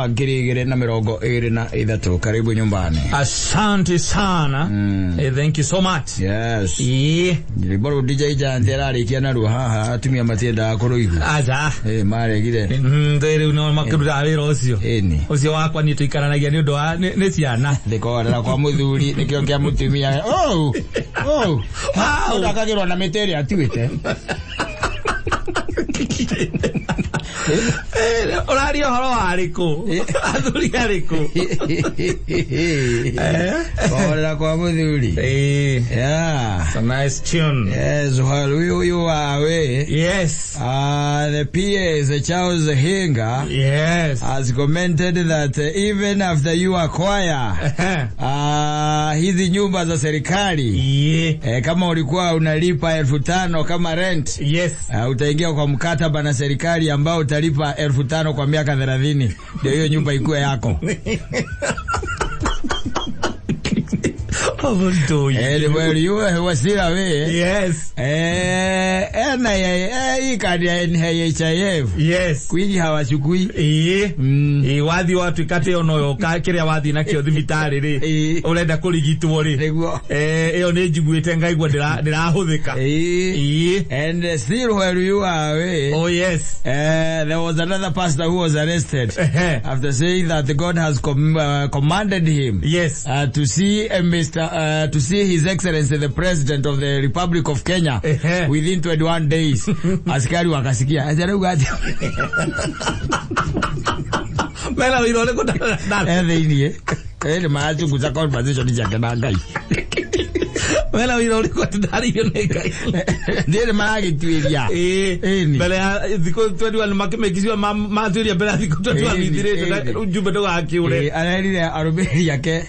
wa 2023. Karibu nyumbani. Asante sana. Thank you so much. Yes. Niliboro DJ Janterari kiana ruha atumia Mathina kuruigu. Aja. Mare gire. Ndere uno makuru awiro ocio. Eni. Ocio wakwa ni tuikaranagia ni undu wa ne ciana. Ndikora kwa muthuri nikio kia mutumia. Ndakagirwa na meteri atuite. Orario horo ariko. Athuri ariko. Ora kwa muthuri. Yeah. It's a nice tune. Yes, while you are away. Yes. The PA, Charles Hinga, yes, has commented that even after you acquire hizi nyumba za serikali, kama ulikuwa unalipa 5,000 kama rent, yes, utaingia kwa mkataba na serikali ambao utalipa 5,000 kwa miaka 30, ndio hiyo nyumba ikuwe yako. Well, you were still away. Yes. NHIF. Yes. Kwingi hawachukui. Wathi watu ikate ono kiria wathi na kio thibitari ri. Urenda kurigitwo ri. Iyo ni njiguite ngaigwa ndirahuthika. And still while you are away. Oh yes. There was another pastor who was arrested after saying that God has commanded him. Yes. To see to see His Excellency the President of the Republic of Kenya within 21 days. Askari wakasikia. Ajarugaje. Mela wirole kutana. Ni maachu kuza conversation yake na ngai. Mela wirole kutana hiyo ngai. Ndiye maana tuilia. Mela ziko 21 makimekizwa mazuri bela ziko 21 midire ujumbe ndo akiure. Ararire arubiri yake.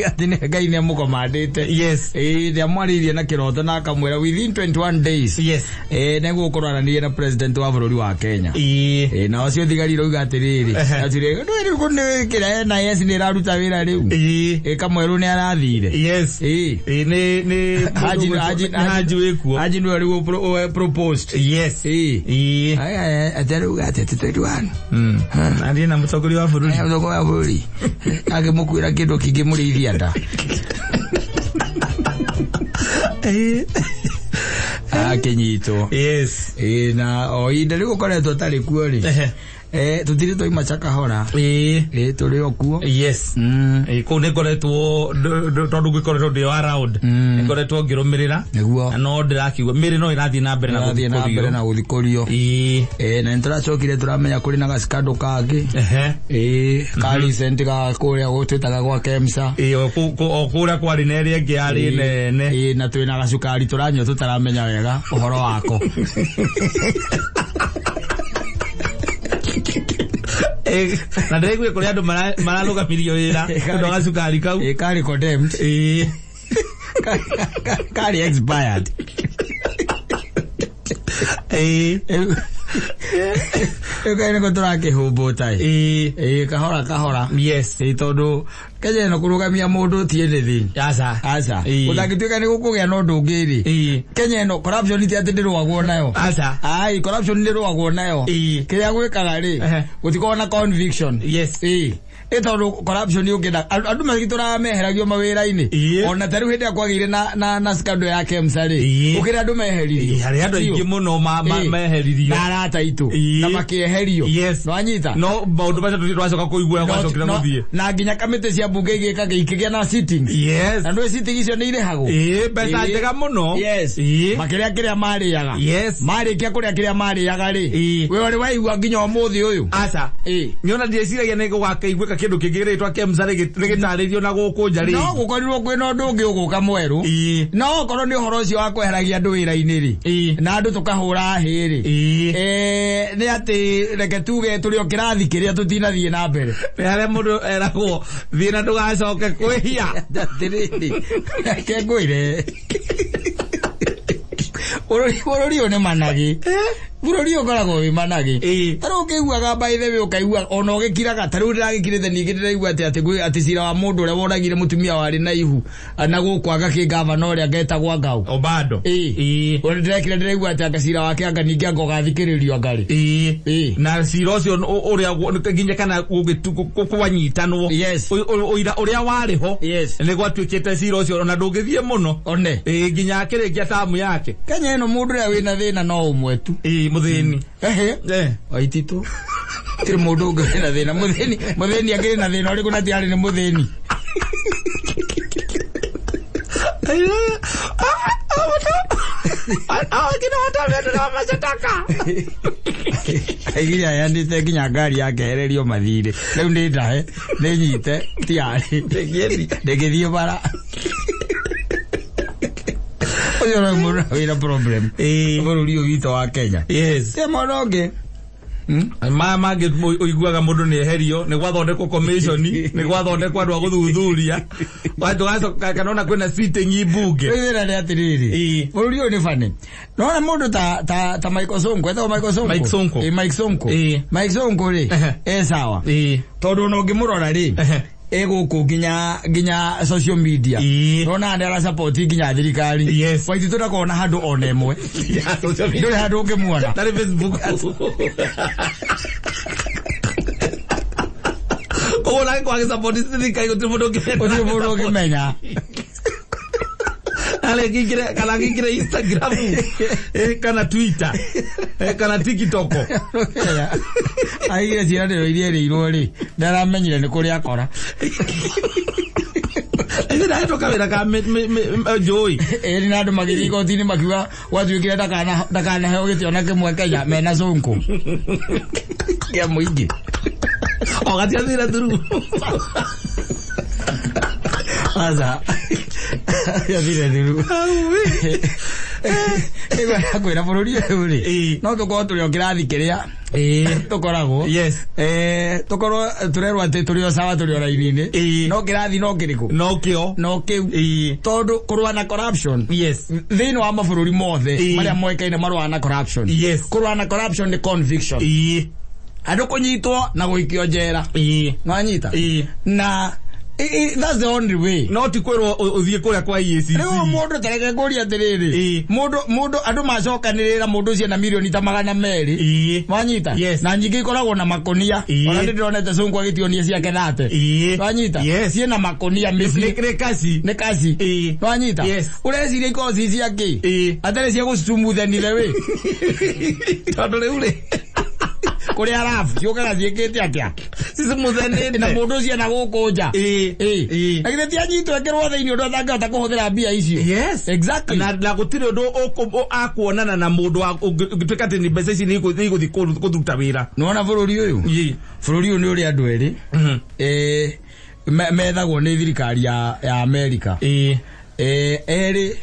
Atine ngai ne mukomandite. Yes. They amwaririe na kiroto na akamwera within 21 days. Yes. Nego ukorana na president wa bururi wa Kenya. Na acio thigari roiga atiriri. Atire ndwiri kunne kira na yes ni raruta wira riu. Kamweru ni arathire. Yes. Ni haji wekuo. Haji ndio aliwo proposed. Yes. Aya ataruga atete 21. Andi na mutogori wa bururi. Mutogori wa bururi. Agemukwira kindu kingimurithia nda. Kenyito. Yes. Na oinde riko koretwo tari kuo ri. Tutiri toi machaka hora. Turi okuo. Yes. Ko ne koretwo tondu gikoretwo ndi around. Ne koretwo ngirumirira. Niguo. No ndirakiuga miri no irathi na mbere na guthikorio. Na nturacokire turamenya kuri na gaskando kangi. Kali senti ka kuria gutitaga gwa KEMSA. Okuria kwa rineria ngi ari nene. Na twina gacukari turanyo tutaramenya wega uhoro wako. Na ndegwe kuri andu mararuga mirio wira ndo gacukari kau kari condemned kari expired Eka ina kotora ke hobo tai. Kahora. Yes. Tondu Kenya no kurugamia mundu tiende thi. Asa. Utakituika ni gukugia no ndungiri. Kenya no corruption ti ati ndirwagwo nayo. Ai corruption ndirwagwo nayo. Kiria gwikaga ri gutikona conviction. Yes. Tondu corruption yugenda andu magitura meheragio mawira-ini. Ona taru hindi akwagire na scandal ya KEMSA ri. Ukira andu meheririo. Hari andu aingi muno meheririo. Na arata itu. Na makieherio. No anyita. No maundu macio twacoka kuigua gwacokira guthie. Na nginya kamite cia bunge igika gikigia na sitting. Yes. Andu sitting icio ni irehago. Mbeca njega muno. Yes. Makiria mariaga. Yes. Marikia kuria kiria mariaga ri. We wari waigua nginya umuthi uyu. Asa. Niona ndiciragia ni gwakeigwika kindu kingiritwa KEMSA rigitaririo na guku njari. No gukorirwo kwina undu ungi uguka mweru. No korwo ni uhoro ucio wa kweheragia andu wira-ini ri. Na andu tukahura hiri. Ni ati reke tuge turi o kirathi kiria tutinathie na mbere. Ari mundu eragwo thina ndugacoke kwihia. Ndatiriri. Ke ngwire. Orori one managi. bururi ukoragwo wi managi taro ukiguaga by the way ukaigua ona ugikiraga taro ndiragikirite ningi ndiraigua ati cira wa mundu uria woragire mutumia wari na ihu na gukwaga ki gavana uria getagwa Ngau Obado ona ndiraigua ati akacira wake anga ningi angogathikiririo ngari na cira ucio uria nginya kana gukwanyitanwo uria wariho ni gwatuikite cira ucio ona ndungithie muno one nginya akirikia tamu yake Kenya ino mundu uria wina thina no umwe tu muthini Waititu tiri mundu ungi wina thina muthini angiri na thina uriku na tiari ni muthini Aigia yandite nginya ngari yake ererio mathire riu ndi ndahe ni nyite tiari ndegithie bara oyo no mura wira problem bururi wito wa Kenya Njoroge mama nge oiguaga mundu ni eherio ni gwathondekwo commission ni gwathondekwo andu a guthuthuria watu gacoka kanona kwina sitting ibunge wira ni atiriri bururi uyu ni fane nona mundu ta Michael Sonko eto Mike Sonko ri sawa tondu no ngimurora ri guku nginya social media nona ndara support nginya thirikari Waititu ndakona handu ona emwe ndore handu ngimuona tari Facebook ona kwa support thirikari utimundu ngimenya ale kingire Instagram kana Twitter kana TikTok aiye ciana ndio irie rirwo ri ndaramenyire ni kuri akora ira ito kawira ka joy eri na andu magiri igoti-ini makiuga gwatuikire ndakana heo gitiona kimwe Kenya mena Sonko kia muingi ogatiathira thuru aza ya vile thuru ego kwira bururi uyu ri no tukorwo turi o kirathi kiria tukoragwo tukorwo turerwo ati turi o sawa turi o raini-ini no kirathi no kiriku no kiu tondu kurwa na corruption thiini wa mabururi mothe maria moikaine marwa na corruption kurwa na corruption ni conviction andu kunyitwo na guikio njera nwanyita na that's the only way not kwero uthie kuria kwa EACC leo mundu tareke kuria atiriri mundu andu macokanirira mundu cia na milioni ta 200 wanyita na nyingi ikoragwo na makonia ona ndironete Sonko agitionia ciake nate wanyita cie na makonia misi ne kasi wanyita ureciria ikoci ciake atare cia gucumuthanire we tondu riu kuri arafu yokaga ciekete atia sisi muthenende na mundu cia na gukunja agire ti anyitwo ekirwo thiini undu athangata kuhuthira mbia icio exactly na gutire undu akuonana na mundu ugituika ati ni mbeca ici ni iguthi kuthuta wira nona bururi uyu ni uri andu eri methagwo ni thirikari ya America eri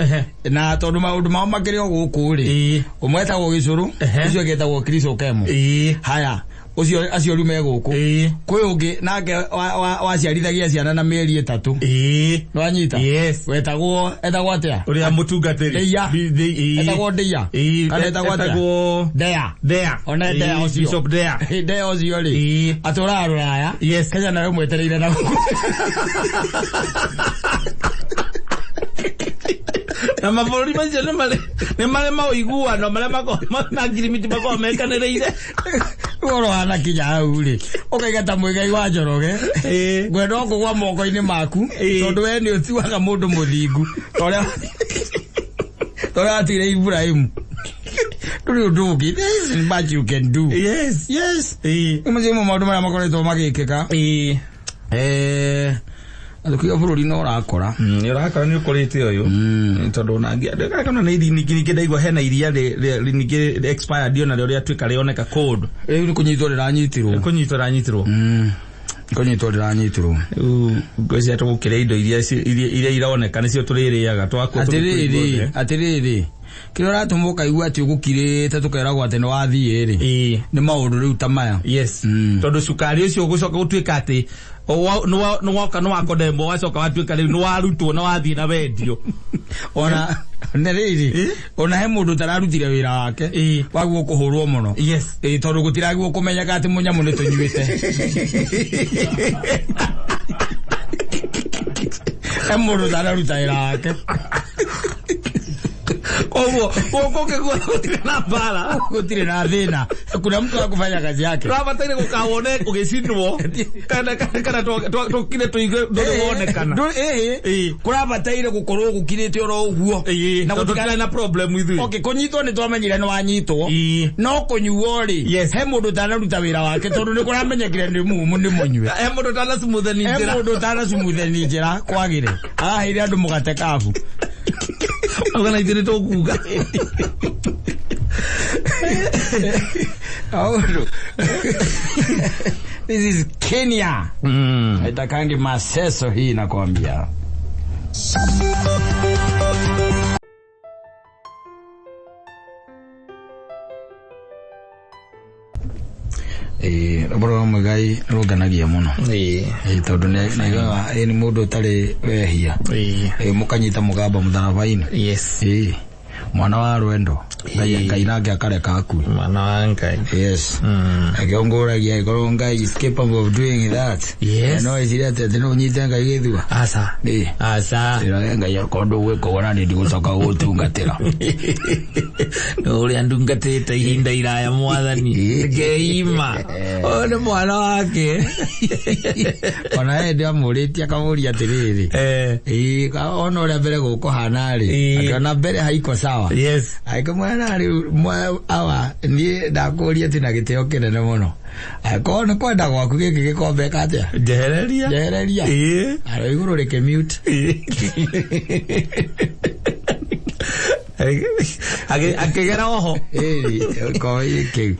na tondu maundu mao makiri o guku ri umwetagwo gicuru ucio getagwo Kristo Kemu haya ucio acio rume guku kwi ungi nake waciarithagia ciana na mieri 3 nwanyita wetagwo atia uria mutungatiri etagwo Deya kana etagwo atia Deya ona Deya ucio Bishop Deya ucio ri atura ruraya Kenya na mwetereire na na maburi macio ni male maiguano maria na ngirimiti makomekanĩrĩire oro ana kinya hau ri ukaigata mwigai wa Njoroge gwenda kugwa moko-ini maku tondu we ni utiwaga mundu muthingu toria atire Ibrahim turi undu ungi this is what you can do imazimo maundu maria makoretwo magikika Adukia bururi no rakora ni ukorite uyu tondu nangi ndakana na idi niki ndaigwa hena iria niki expired dio na ria twika rioneka code ni kunyitwo riranyitirwo ngozi atugukire indo iria ironeka nicio tuririaga twakwo atiriri kile ratumuka igua ati ugukirite tukeragwo ati no wathie ri ni maundu riu tamaya yes tondu cukari ucio gucoka gutuika ati no waka no wakodembo wacoka watuika riu no warutwo no wathie na wendio ona neriri ona he mundu tararutire wira wake waguo kuhurwo muno yes tondu gutiragwo kumenyaga ati munyamu ni tunyuite he mundu tararuta wira wake Owo, gutire na bala, gutire na thina. Kuna mtu akufanya kazi yake. Rabataire gukawone ugicindwo. Kana tukire tuige ndonekana. Kurabataire gukorwo gukirite oro uguo. Na gutikana na problem with you. Okay, kunyitwo ni twamenyire no wanyitwo. No kunyuo ri. He mundu tanaruta wira wake tondu ni kuramenyekire ni munywe. He mundu tana smootheni njira. He mundu tana smootheni njira kwagire. Hiri andu mugate kabu. Ogana itire to kuga. This is Kenya. Itakangi maseso hii nakwambia. Roboro mugai roganagia muno. Tondu naigaga ni mundu tari wehia. Mukanyita mugamba mutharabaini. Yes. Mwana wa rwendo. Ngai nake akareka aku. Mwana wa Ngai. Yes. Agiongoragia igoro Ngai is capable of doing that. Yes. No is that no nyita Ngai githua. Asa. Asa. Ngai yakondo gweko wana ndi gucoka gutungatira. No uri andungatite ihinda iraya mwathani. Ngeima. Ole mwana wake. Ona ende amuritia kamuria atiriri. Ka ona uri mbere guko hanari. Akiona mbere haiko sawa. Yes. Aiko mwana ari awa ni ndakuria tina giteo kinene muno. Aiko no kwenda gwaku giki gikombe katia. Jehereria. Ari iguru reke mute. Akigera oho ko iki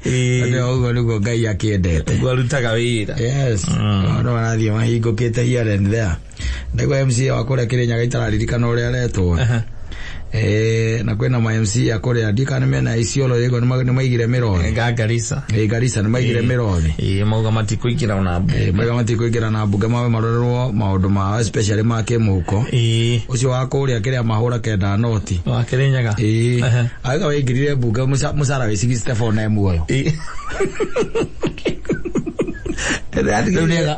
ndo ugo nugo Ngai akiendete gwarutaga wira. Yes no wanathie mahingo kite here and there ndagwa MC wakore Kirinyaga itararirikana uria aretwo na kwena ma MC akore andika mena Isiolo yego ni maigire mironi Garissa ni maigire mironi mauga matikuikira na mauga matikuikira na mbuga mawe marorerwo maundu ma especially ma kimuko ucio wakuria kiria mahura kenda noti wa Kirinyaga aga waigirire mbuga musara we 64 na muoyo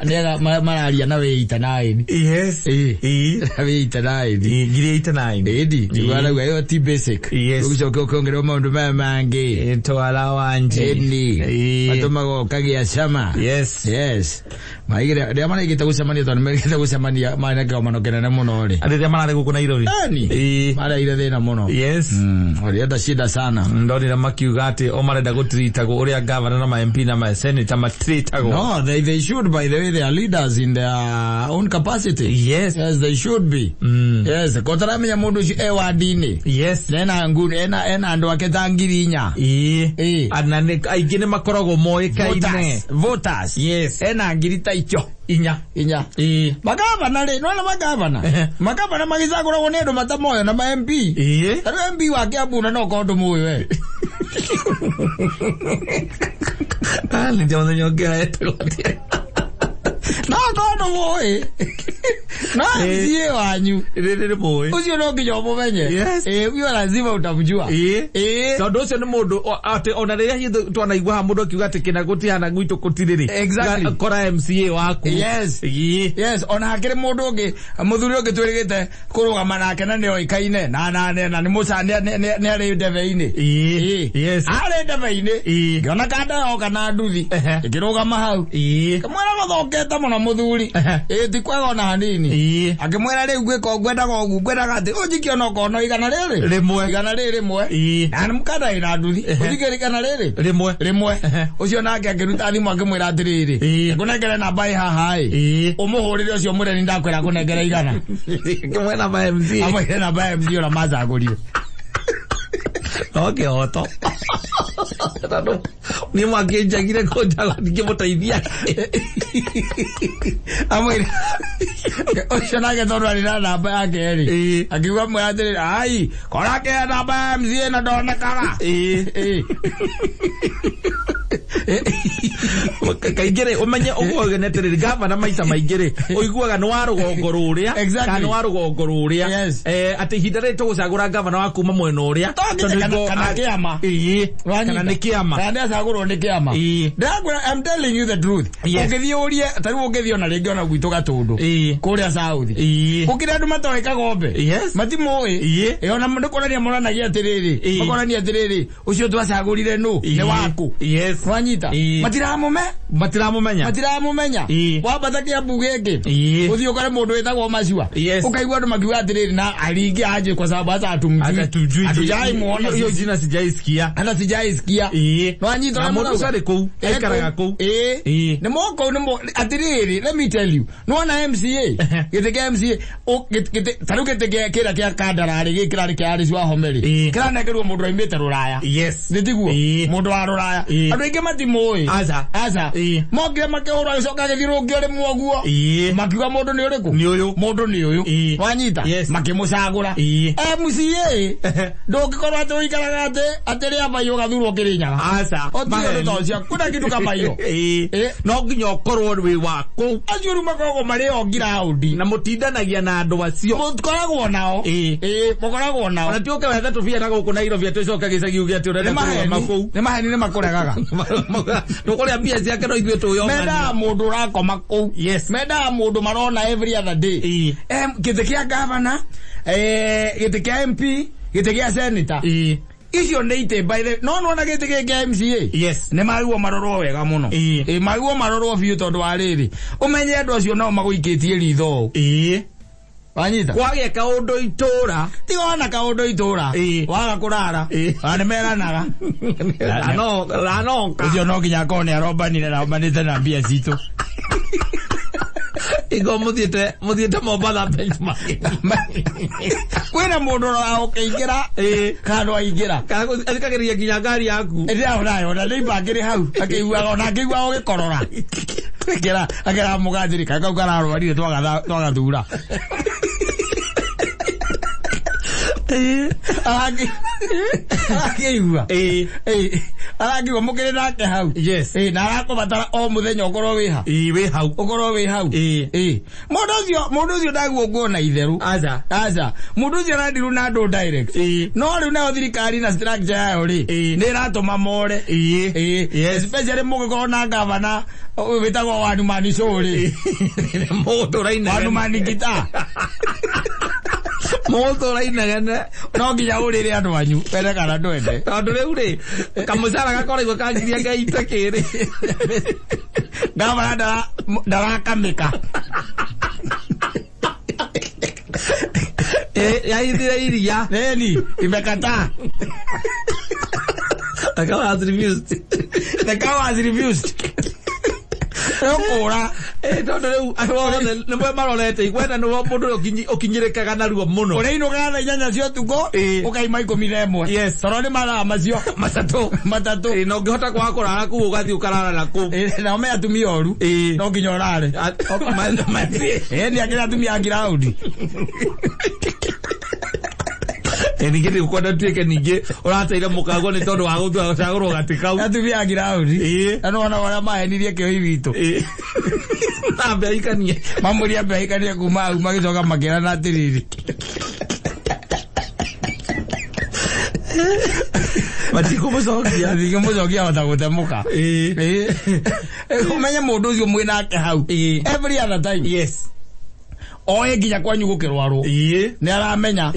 nega mararia na weita naini. Yes. Weita naini. Ngiri 89. Edi. Tuwala gwa ti basic. Yes. Ukichoka ukongera maundu mangi. Twala wanje. Edi. Matoma go kagia shama. Yes. Yes. Maigire ndia mana igita gucemania tondu megita gucemania mana ka manokena na muno ri. Ndia mana guku na irori. Ani. Mara ire thina muno. Yes. Ori shida sana. Ndorira makiuga ati o marenda gutritago uria governor na ma MP na ma senator matritago. No, they should, by the way, they are leaders in their own capacity. Yes. Yes, they should be. Yes. Kotaramenya mundu ewa dini. Yes. Nena nguru ena andu aketangirinya. Anane aigine makorogo moikaine. Voters. Yes. Ena ngirita icho. Inya. Magavana le, no na magavana. Magavana magizagura wonedo matamoyo na ma MP. Tano MP wake abuna no kondo moyo we. Ali ndio nyongea yetu. No boy. Na sie wanyu. Rere boy. Ucio no nginya mumenye. Yes. Uyo lazima utamjua. Tondu ucio ni mundu ati ona riria hitho twanaigua ha mundu akiuga ati kina gutihana gwitu kutiriri. Exactly. Kora MCA waku. Yes. Yes, ona hakire mundu ungi muthuri ungi twirigite kurugama nake na nio ikaine na ni musa ni ari ndeve-ini. Yes. Ari ndeve-ini. Ngona kanda kana nduthi. Ikirugama hau. Kamwera gothokete muno muthuri. Ti kwega na hanini. Akimwera riu gwika gwenda gogu gwenda ati ujikio no kono igana riri. Rimwe. Na mukada ina nduthi. Ujikiri igana riri. Rimwe. Ucio nake akiruta thimu akimwera atiriri. Kunengere namba haha umuhurire ucio mureni ndakwira kunengere igana. Kimwe namba MC. Amwe namba MC ora mazagurio. Okay, oto. Ni mwakienjagire konjaga ndingĩmũteithia. Amwĩra ũcio nake tondũ arĩ na namba yake rĩ akiuga mwatĩrĩ ai korake namba ya MCA na ndonekaga kaingire umenye ũguo netereri gavana maita maingire ũiguaga nĩ wa rũgongo rũrĩa kana wa rũgongo rũrĩa atĩ ihinda rĩrĩ tũgũcagũra gavana wa kuma mwena ũrĩa kana kĩama kana nĩ kĩama kana acagũrwo nĩ kĩama ndagwĩra I'm telling you the truth ũngĩthiĩ ũrie tarĩu ũngĩthiĩ ona rĩngĩ ona gwitũ Gatũndũ kũrĩa South ũkĩrĩa andũ matoĩka gombe matimũĩ ona ndũkorania moranagia atĩrĩrĩ makorania atĩrĩrĩ ũcio twacagũrire nũ nĩ waku wanyita matiramũmenya wambata kĩambu gĩkĩ ũthiĩ ũkore mũndũ wĩtagwo Macua ũkaigua andũ makiuga atĩrĩrĩ na aringi aje kwa sababu hata hatujaimuona hiyo jina sijaisikia hata sijaisikia wanyita na mũndũ ũcarĩ kũu aikaraga kũu nĩ moko atĩrĩrĩ let me tell you nona MCA gĩtĩ kĩa MCA tarĩu gĩtĩ kĩrĩa kĩa kandararĩ gĩkĩrarĩ kĩa arĩci wa Homeri kĩranekerwo mũndũ aimĩte Rũraya nĩtiguo mũndũ wa Rũraya andũ aingĩ matimũĩ aca mokire makĩhũra gĩcoka gĩthirũngio rĩmwe ũguo makiuga mũndũ nĩ ũrĩkũ mũndũ nĩ ũyũ wanyita makĩmũcagũra MCA ndũngĩkorwo atĩ ũikaraga atĩ rĩa Mbaiyũ gathurwo Kĩrĩnyaga ũtiũrĩ tocio kuna kitu kama hiyo no nginya ũkorwo wĩ wa kũu acio rĩu makoragwo marĩ o ngiraundi na mũtindanagia na andũ acio mũkoragwo nao mũkoragwo nao ona tiũke wethe tũbia na gũkũ Nairobi tũcoke gĩcagi uge atĩ ũrenda kũrũgama kũu nĩ maheni nĩ makũregaga ndũkũrĩa mbia ciake no ithuĩ tũyomania mendaga mũndũ ũrakoma kũu mendaga mũndũ marona every other day gĩtĩ kĩa gavana gĩtĩ kĩa MP gĩtĩ kĩa senator icio nĩ ite by the no nona gĩtĩ kĩa MCA nĩ maiguo marorwo wega mũno maiguo marorwo biũ tondũ wa rĩrĩ ũmenye andũ acio nao magũikĩtie ritho wanyita kwagĩa kaũndũ itũra tigona kaũndũ itũra waga kũrara nĩ meranaga ranoka ũcio no nginya akorwo nĩ arombanĩte na mbia citũ igo mũthiĩte Mombatha benchmark kwĩna mũndũ ũkĩingĩra kana aingĩra athikagĩrĩria nginya ngari yaku ona nĩimba ngĩrĩ hau akĩiguaga ona akĩiguaga ũgĩkorora akĩra mũganjĩrĩ kau kararwarire twagathura akĩigua arakiuga mũkĩrĩ nake hau na arakũbatara o mũthenya ũkorwo wĩ hau mũndũ ũcio ndaguo nguona itherũ aca mũndũ ũcio arandiru na andũ direct no rĩu nayo thirikari na structure yayo rĩ nĩ ĩratũma more especially mũgĩkorwo na gavana wĩtagwo Wanumani Show-rĩ mũndũ Ngita mũndũ rainagana no nginya ũrĩre andũ anyu wende kana ndwende tondũ rĩu rĩ kamũcara gakoragwo kangiria ngaita kĩrĩ gavana ndarakamĩka yaithire iria neni imekataa the cow has refused Kũra tondũ rĩu nĩ mwe marorete igwenda nĩwe mũndũ ũkinyĩrĩkaga naruo mũno ũrĩinũkaga thaa 8 cia ũtukũ ũkaima 11 tondũ nĩ mathaa macio matatũ na ũngĩhota kwaga kũrara kũu ũgathiĩ ũkarara na kũu nao me atumia oru no nginya ũrare nĩ akĩrĩ atumia a ngiraundi ningĩ nĩ ũkwenda tuĩke ningĩ ũrateire mũkago nĩ tondũ wa gũcagũrwo gatĩ kau atumia a ngiraundi na no ona ũrĩa mahenirie kĩoi witũ na mbĩaikanie mamũria mbĩaikanie kuma hau magĩcoka makĩrana atĩrĩrĩ matikũmũcokia hota gũtemũka ũmenye mũndũ ũcio mwĩ nake hau every other time oe nginya kwanyu gũkĩrwarwo nĩ aramenya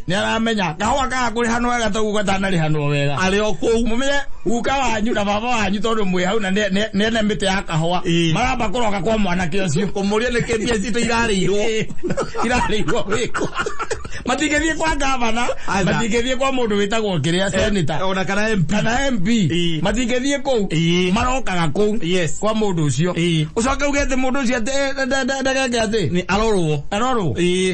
nĩ aramenya kahũa kaga kũrĩhanwo wega toguo gatanarĩhanwo wega arĩ o kũu mũmenye guka wanyu na baba wanyu tondũ mwĩ hau na nĩ mĩtĩ ya kahũa maramba kũroka kwa mwanake ũcio ũmũria nĩ kĩmbia citũ irarĩirwo wĩkũ matigethie kwa governor matigethie kwa mundu witagwo kiria senator ona kana MP matigethie ku marokaga ku kwa mundu ucio ucoka ugete mundu ucio ndageke ati ni arorwo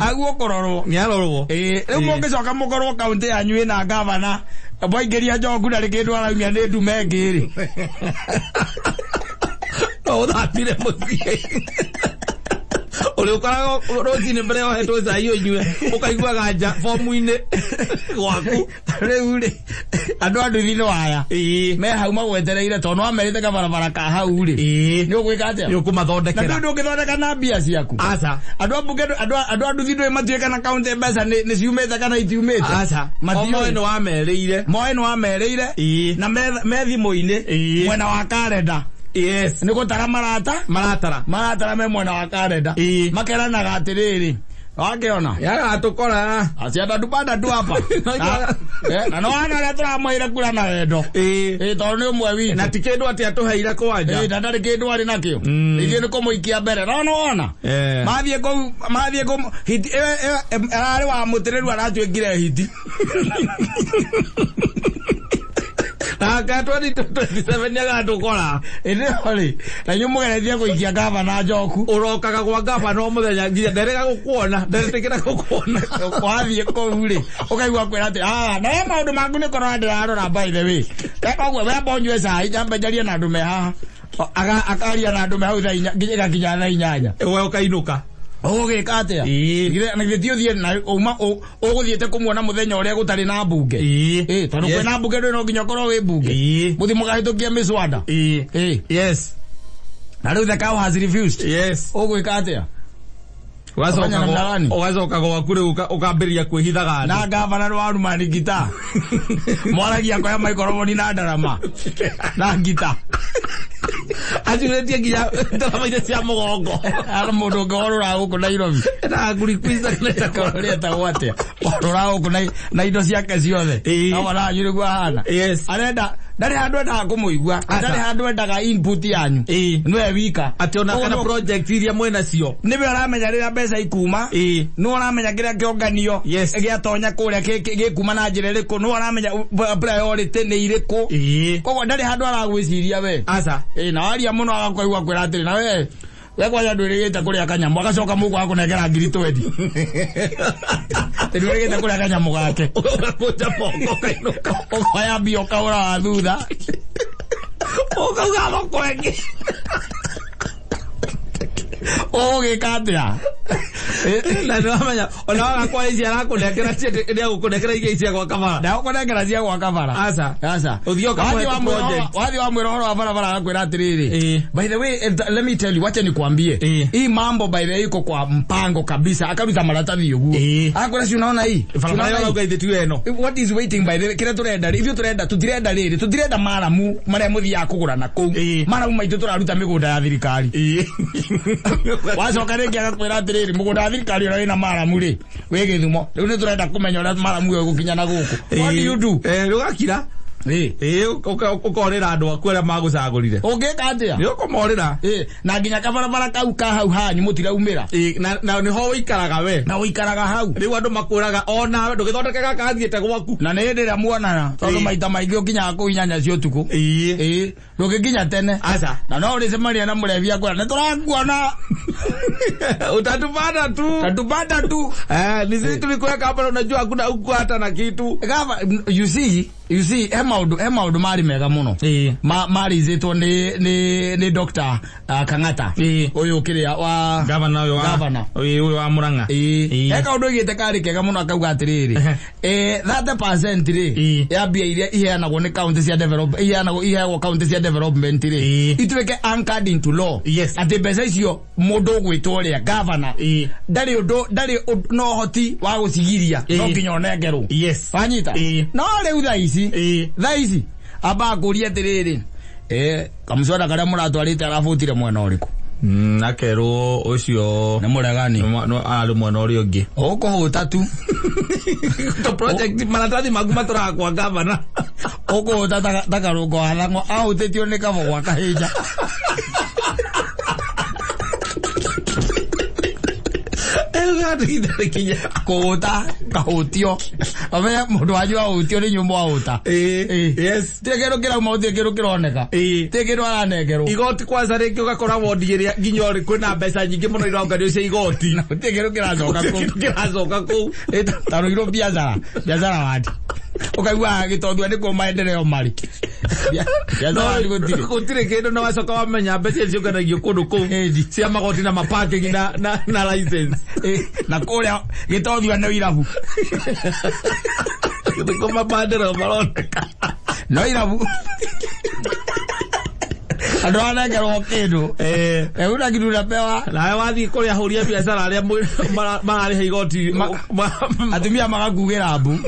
aguo kororwo ni arorwo riu mungicoka mukorwo kaunti yanyu ina governor boingeria njogu na rikindu araumia ni ndume ngiri o thatire muthie ule ukora rotini mbere yo hetwo za iyo nywe ukaigwa ganja fomu-ini gwaku riu ri andu thino aya me hau magwetereire to no amerite ka barabara ka hau ri ni ugwika atia ni ukumathondekera na ndu ngithondeka na mbia ciaku aca andu thino matuika na county mbeca ni ciumite kana itiumite aca moe no wamereire na me thimu-ini mwena wa kalenda ni gutara maratara me mwena wa kalenda makeranaga atiriri wakiona yatukora acienda ndupanda tu hapa na no wana ria turamwire kura na wendo tondu ni umwe witu na tikindu ati atuheire kwanja na ndari kindu ari nakio ithie ni kumuikia mbere no wona mathie ko hiti ari wa mutireru aratuikire hiti akatwa ni 27 agatukora ene hori na nyumugerethia kuikia gavana njoku urokaga kwa gavana o muthenya nginya nderega gukuona nderetekera gukuona kwathie kou ri ukaigua kwira ati na maundu maku ni korwo ndirarora by the way koguo we mbonyue cai nyambe njarie na andu me haha akaria na andu me hau nginya thaa 8 we ukainuka ugika atia na githio na uma uguthiete kumuona muthenya uria gutari na mbunge tondu kwina mbunge ndu no nginya korwo wi mbunge muthi mugahitukia miswada yes na riu the cow has refused ugwika atia wacoka gwaku riu ukambiria kwihithaga na gavana rwaruma ni ngita mwaragia koya maikoroboni na ndarama na ngita aciretie nginya ndarama-ini cia mugongo ara mundu ungi warura guku Nairobi na nguri kwiza ria tagwo atia warura guku na indo ciake ciothe na waranyu niguo ahana arenda ndari handu endaga kumuigua ndari handu endaga input yanyu niwe wika ati ona kana project iria mwena cio niwe uramenya riria mbeca ikuma ni uramenya kiria kionganio giatonya kuria gikuma na njira iriku ni uramenya priority ni iriku koguo ndari handu aragwiciria we aca na waria muno agakoigua kwira atiri na we kwanja ndwirigite kuria kanyamu agacoka mugu akunengera ngiri 20 ndwirigite kuria kanyamu gake ugakunja bongo kainuka ukaya mbio kaura wa thutha ukauga makwengi ugika atia na ndamenya ona wagakwa ici arakunengera cia gukunengera igia cia gwa kabara na gukunengera cia gwa kabara aca uthio kamwe wathi wa mwiro wa barabara agakwira atiriri by the way let me tell you wacha nikwambie hii mambo by the way iko kwa mpango kabisa akaruta maratathi uguo akwira si unaona hii tunaona ugaithitu eno what is waiting by the way kira turenda ithio turenda tutirenda maramu maria muthia kugura na kou maramu maitu turaruta migunda ya thirikari wacoka ringi agakwira atiriri mugunda wa thirikari ora wina maramu ri wi Githumo riu ni turenda kumenya uria maramu yo gukinya na guku what do you do rugakira ukorira andu aku aria magucagurire ungika atia ni ukumorira na nginya kabarabara kau ka hau hanyu mutiraumira na ni ho wikaraga we na wikaraga hau riu andu makuraga ona ndugithondekaga kathiete gwaku na ni ndira muonana tondu maita maingi ukinya kuinyanya cio tuku ndugikinya tene aca na no uricemania na murevia kwira ni turakuona utatupata tu ni sisi tulikuweka hapa, unajua hakuna ukwata na kitu gava. You see maundu mari mega muno mari zitwo ni Dr. Kang'ata uyu kiria wa governor uyu wa Murang'a eka undu igite kari kega muno akauga atiriri 30% ri ya bia iria iheanagwo ni county cia develop iheagwo county cia development ri ituike anchored into law ati mbeca icio mundu gwitwo ria governor ndari no hoti wa gucigiria no nginya onengerwo fanyita no riu thaisi aba kuria atiriri kamswada karia muratwarite arafutire mwena uriku nakerwo ucio na muregani no ari mwena uri ungi ukuhuta tu to project maratathi maguma turakwa governor ukuhuta takarugo athango ahutitio ni kabo gwa kahija Ndari kinya. Kota, kahotio. Amenya mundu wajua hotio ni nyumba hota. Yes. Tegero kira mauthi kiro kironeka. Tegero aranegero. Igoti kwanza rĩngĩ ũgakora wondi ĩrĩa nginya ũrĩ kwĩna mbeca nyingĩ mũno ironganio cia igoti. Tegero kiracoka kũu. Kiracoka kũu. Tano iro biashara wadi. Ukaigua gĩtondu nĩ kũ maendeleo mari. Biashara gũtirĩ kĩndũ na wacoka wamenya mbeca ciũnganagio kũndũ kũu cia magoti na maparking na license. Na kũrĩa gĩtondu nĩ irabu. Gĩtĩkũ mabandĩro maroneka. No irabu. Andũ anegerwo kĩndũ. Una kitu unapewa. Nawe wathiĩ kũrĩa ahũri a biashara arĩa mararĩha igoti. Atumia magakugĩra mbu.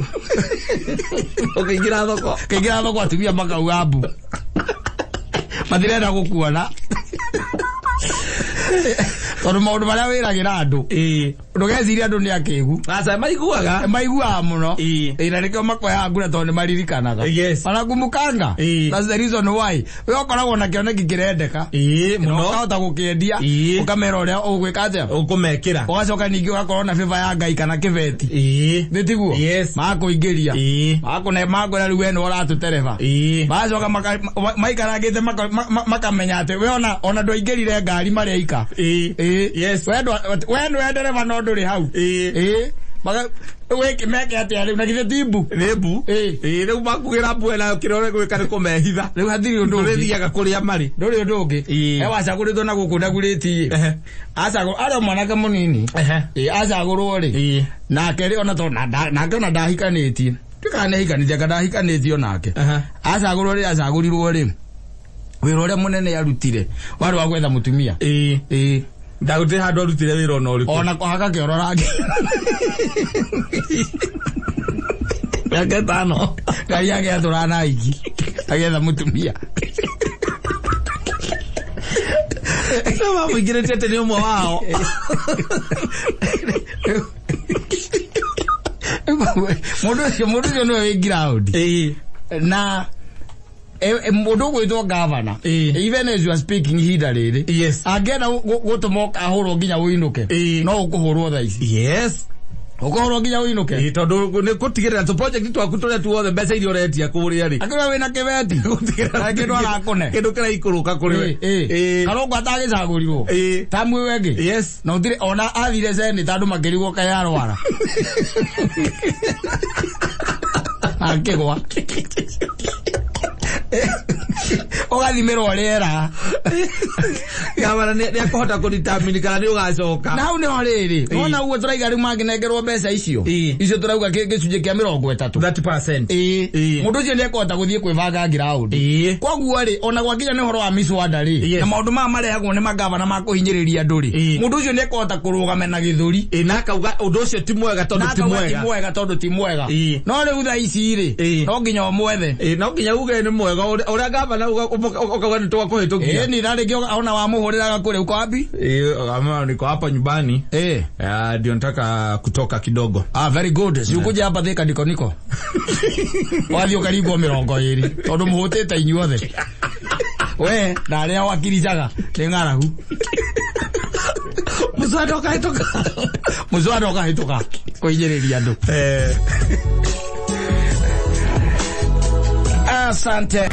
Ũkĩingĩra thoko. Kĩingĩra thoko atumia makauga mbu. Matirenda gũkuona. Tondũ maũndũ marĩa wĩragĩra andũ. Ndũgeciria andũ nĩ akĩgu. Aca maiguaga. Maiguaga mũno. Na nĩkĩo makoyaga ngura tondũ nĩmaririkanaga. Wanakumukanga. That's the reason why. We ũkoragwo na kĩoneki kĩrendeka. Mũno. Ũkahota gũkĩendia. Ũkamera ũrĩa ũgwĩka atĩa. Ũkũmekĩra. Ũgacoka ningĩ ũgakorwo na bĩba ya Ngai kana kĩbeti. Nĩ tiguo. Makũingĩria. Makũne rĩu we nĩ ũratũtereba. Magacoka maikarangĩte makamenya atĩ we ona ndwaingĩrire ngari marĩa ika. Yes. We nĩ ndereba no ndũrĩ hau. Weke meke atia rĩu na githĩ timbu. Rembu. Rĩu makugĩra mbu na kĩrore gwĩka nĩ kũmehitha. Rĩu hatirĩ ũndũ ũngĩ. Ũrĩthiaga kũrĩa marĩ. Ndũrĩ ũndũ ũngĩ. Wacagũrĩtwo na gũkũ ndagurĩtie. Acagũrwo arĩ mwanake mũnini. Acagũrwo rĩ. Nake rĩ ona tondũ nake ona ndahikanĩtie. Ndikanehikanĩtie kana ndahikanĩtie onake. Acagũrwo rĩ acagũrirwo rĩ. Wĩra ũrĩa mũnene arutire warĩ wa gwetha mũtumia. Ndagũtĩ handũ arutire wĩra ona ũrĩkũ. Ona kũhaka kĩoro rangi. Yake tano. Ngai yake atũrana aiki. Agetha mũtumia. Mamũingĩrĩtie atĩ nĩ ũmwe wao. Mũndũ ũcio nĩwe wĩ ground. Na mũndũ gwĩtwo governor. Even as you are speaking hinda rĩrĩ. Angĩenda gũtũma ũkahũrwo nginya ũinũke. No ũkũhũrwo thaa ici. Yes. Ũkahũrwo nginya ũinũke. Tondũ nĩ gũtigĩrĩra tũ project twaku tũrĩa tuothe mbeca iria ũretia kũrĩa rĩ. Akĩrwo wĩna kĩbeti. Gũtigĩrĩra kĩndũ arakũne. Kĩndũ kĩraikũrũka kũrĩ we. Karũngũ atagĩcagũrirwo. Tamu wenge. Yes. Na ũtirĩ ona athire senate andũ makĩrigwo kaĩ arwara. Akĩgwa. Ũgathimirwo rĩera. Gavana nĩ akũhota kũdetermine kana nĩ ũgacoka. Na hau nĩho rĩrĩ. Wona ũguo tũraiga rĩu mangĩnengerwo mbeca icio. Icio tũrauga gĩcunjĩ kĩa 30. 30%. Mũndũ ũcio nĩ ekũhota gũthiĩ kwĩbanga ground. Koguo rĩ ona gwakinya nĩ ũhoro wa miswanda rĩ. Na maũndũ maya marehagwo nĩ magavana ma kũhinyĩrĩria andũ rĩ. Mũndũ ũcio nĩ ekũhota kũrũgama na gĩthũri. Na akauga ũndũ ũcio ti mwega tondũ ti mwega. No rĩu thaa ici rĩ. No nginya ũmwethe. No nginya uge nĩ mwega ũrĩa gavana ukauga ni toka kũhĩtũkia. Ni rarĩ kĩo ona wamũhũrĩraga kule uko wapi? Niko hapa nyumbani. Ndio nataka kutoka kidogo. Very good. Si ukuja hapa thika niko. Wathi ukarigwo 20 tondũ mũhũtĩte inyuothe. We ndarĩa wakiricaga nĩ ng'aragu. Mũzwada ũkahĩtũka kũhinyĩrĩria andũ. Asante.